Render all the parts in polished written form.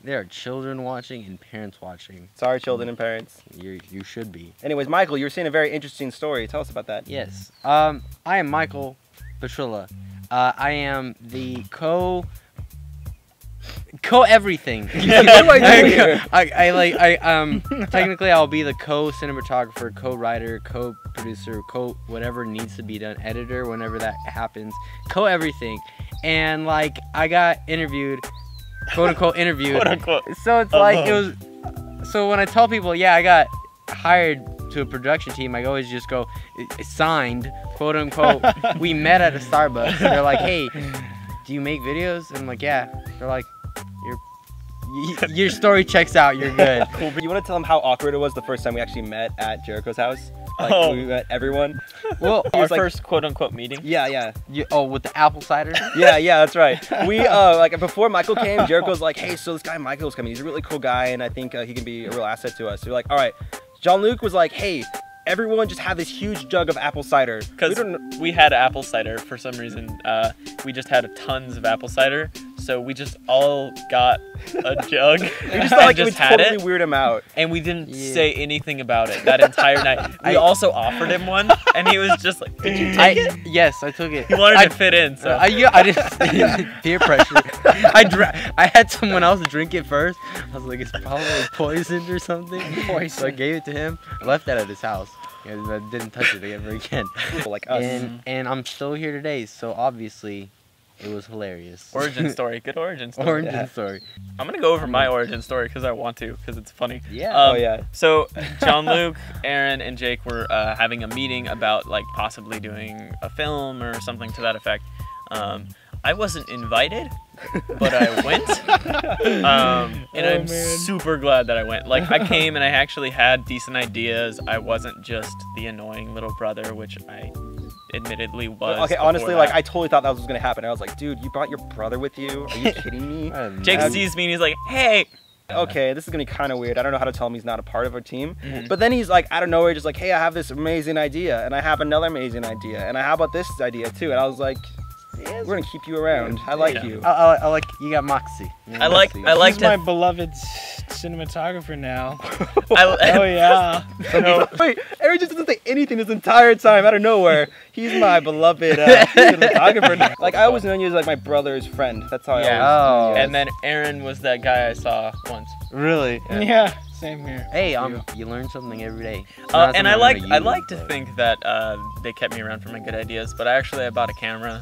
There are children watching and parents watching. Sorry, children and parents. You should be. Anyways, Michael, you were saying a very interesting story. Tell us about that. Yes. I am Michael Petrilla. I am the co everything. Technically I'll be the co-cinematographer, co-writer, co-producer, whatever needs to be done, editor whenever that happens, co-everything. And like I got interviewed, quote unquote interviewed. Quote unquote. So it's like it was. So when I tell people, yeah, I got hired to a production team, I always just go signed, quote unquote. We met at a Starbucks. They're like, hey, do you make videos? And I'm like, yeah. They're like, your story checks out. You're good. Cool. But you want to tell them how awkward it was the first time we actually met at Jericho's house? Like we met everyone. Well, our first quote unquote meeting. Yeah. With the apple cider. Yeah, that's right. We like before Michael came, Jericho's like, hey, so this guy Michael's coming. He's a really cool guy, and I think he can be a real asset to us. So we're like, all right. Jean-Luc was like, hey, everyone just have this huge jug of apple cider. Because we had apple cider for some reason. We just had tons of apple cider, so we just all got a jug. We just thought like it would totally weird him out. And we didn't say anything about it that entire night. We also offered him one, and he was just like, did you take it? Yes, I took it. He wanted to fit in, so. I didn't, peer pressure. I had someone else drink it first. I was like, it's probably poisoned or something. So I gave it to him, left that at his house. I didn't touch it ever again. Like us. And I'm still here today, so obviously it was hilarious. Origin story, good origin story. Story. I'm gonna go over my origin story because I want to, because it's funny. Yeah. So Jean-Luc, Aaron, and Jake were having a meeting about like possibly doing a film or something to that effect. I wasn't invited, but I went, and I'm super glad that I went. Like, I came and I actually had decent ideas. I wasn't just the annoying little brother, which I admittedly was. Okay, honestly, like, I totally thought that was going to happen. I was like, dude, you brought your brother with you? Are you kidding me? Jake sees me and he's like, hey. Okay, this is going to be kind of weird. I don't know how to tell him he's not a part of our team. But then he's like, out of nowhere, just like, hey, I have this amazing idea, and I have another amazing idea, and how about this idea, too? And I was like, yeah, we're gonna keep you around. I like you. I like you. Got moxie. I like He's my beloved cinematographer now. Oh yeah. Wait, Aaron just doesn't say anything this entire time out of nowhere. He's my beloved cinematographer now. Like I always known you as like my brother's friend. That's how I always knew you. And then Aaron was that guy I saw once. Really? Yeah. Same here. Hey, you learn something every day. And I like to think that they kept me around for my good ideas, but I bought a camera.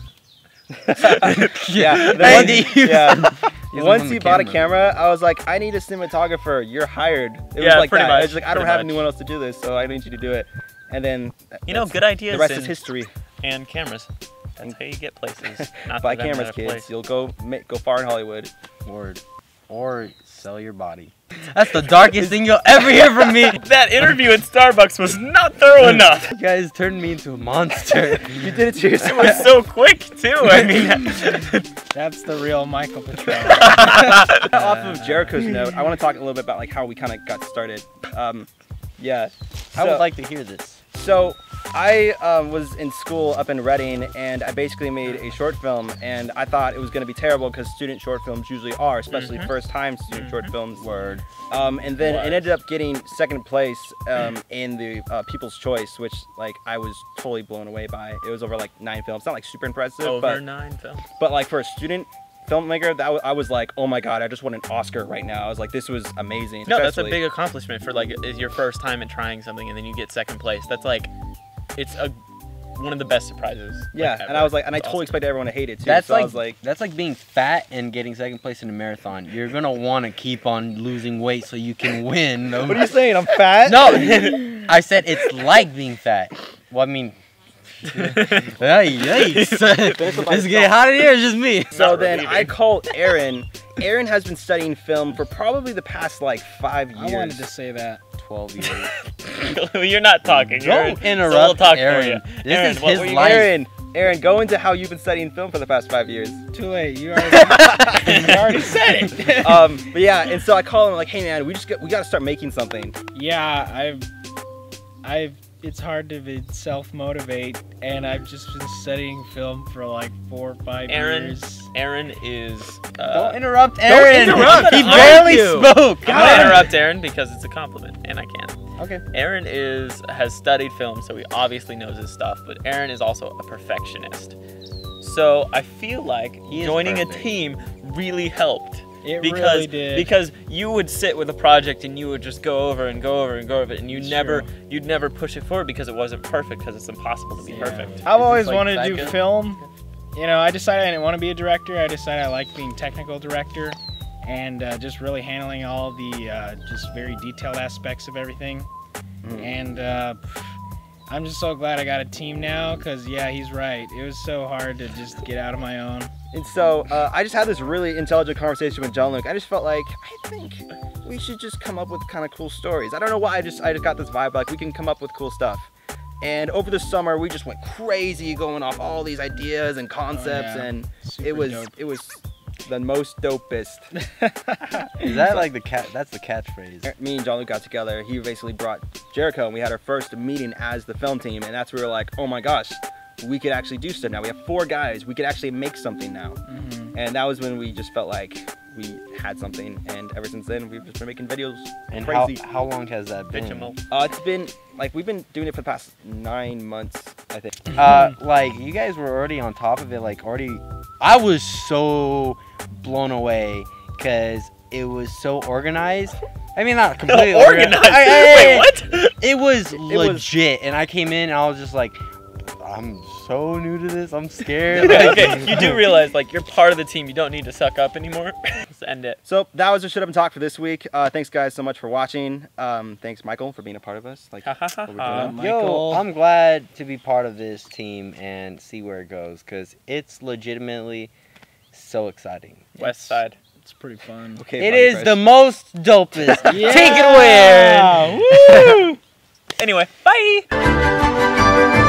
Once he bought a camera, I was like, I need a cinematographer. You're hired. It was like pretty that. much. I was like, I don't have anyone else to do this, so I need you to do it. And then good ideas. The rest is history. And cameras. That's how you get places. Not buy cameras, kids. You'll go far in Hollywood. Or sell your body. That's the darkest thing you'll ever hear from me. That interview at Starbucks was not thorough enough. You guys turned me into a monster. You did it to yourself. It was so quick too. I mean, that's the real Michael Petrilla. Off of Jericho's note, I want to talk a little bit about like how we kind of got started. Yeah. I would like to hear this. So I was in school up in Reading, and I basically made a short film, and I thought it was going to be terrible because student short films usually are, especially first-time student short films. And then it ended up getting second place in the People's Choice, which like I was totally blown away by. It was over like 9 films. Not like super impressive, over 9 films. But like for a student filmmaker, I was like, oh my god, I just won an Oscar right now. I was like, this was amazing. No, that's a big accomplishment for like is your first time in trying something and then you get second place. That's like, it's one of the best surprises. Yeah, and I was like, and I totally expected everyone to hate it too. That's so like, I was like, that's like being fat and getting second place in a marathon. You're gonna want to keep on losing weight so you can win. What are you saying? I'm fat? No, I said it's like being fat. Well, I mean. Yikes. It's getting hot in here, it's just me. So then I called Aaron. Aaron has been studying film for probably the past like 5 years. I wanted to say that. 12 years. You're not talking. Don't interrupt, so we'll talk Aaron. For you. This Aaron, is his life. Aaron, go into how you've been studying film for the past 5 years. Too late. You already said it. But yeah, and so I call him like, hey man, we got to start making something. Yeah, I've it's hard to be self-motivate, and I've just been studying film for like 4 or 5 years. Aaron is. Don't interrupt Aaron. Don't interrupt. He I'm barely you. spoke. I'm gonna interrupt Aaron because it's a compliment, and I can. Okay. Aaron has studied film, so he obviously knows his stuff. But Aaron is also a perfectionist. So I feel like joining a team really helped. It Because, really did. because you would sit with a project and you would just go over and go over and go over it, and you'd never push it forward because it wasn't perfect, because it's impossible to be perfect. I've always like wanted to do psycho? film. You know, I decided I didn't want to be a director. I decided I liked being technical director and just really handling all the just very detailed aspects of everything. And I'm just so glad I got a team now, because yeah, he's right. It was so hard to just get out of my own. And so I just had this really intelligent conversation with John Luke. I just felt like, I think we should just come up with kind of cool stories. I don't know why, I just got this vibe, like we can come up with cool stuff. And over the summer, we just went crazy going off all these ideas and concepts, and Super it was dope. the most dopest. Is that like the cat? That's the catchphrase. Me and John Luke got together. He basically brought Jericho, and we had our first meeting as the film team, and that's where we were like, oh my gosh, we could actually do stuff now. We have 4 guys. We could actually make something now. And that was when we just felt like we had something, and ever since then we've just been making videos. And crazy. how long has that been? It's been like we've been doing it for the past 9 months, I think. Like you guys were already on top of it, like already. I was so blown away because it was so organized. I mean, not completely Organized. Wait, what? It was legit, and I came in and I was just like, I'm so new to this. I'm scared. Okay, you do realize, like, you're part of the team. You don't need to suck up anymore. Let's end it. So that was the Shut Up and Talk for this week. Thanks guys so much for watching. Thanks Michael for being a part of us. Like, what we're doing. Yo, Michael. I'm glad to be part of this team and see where it goes, because it's legitimately so exciting. West Side. It's pretty fun. Okay, It buddy, is Chris. the most dopest. Yeah. Take it away, Aaron. Woo! Anyway, bye!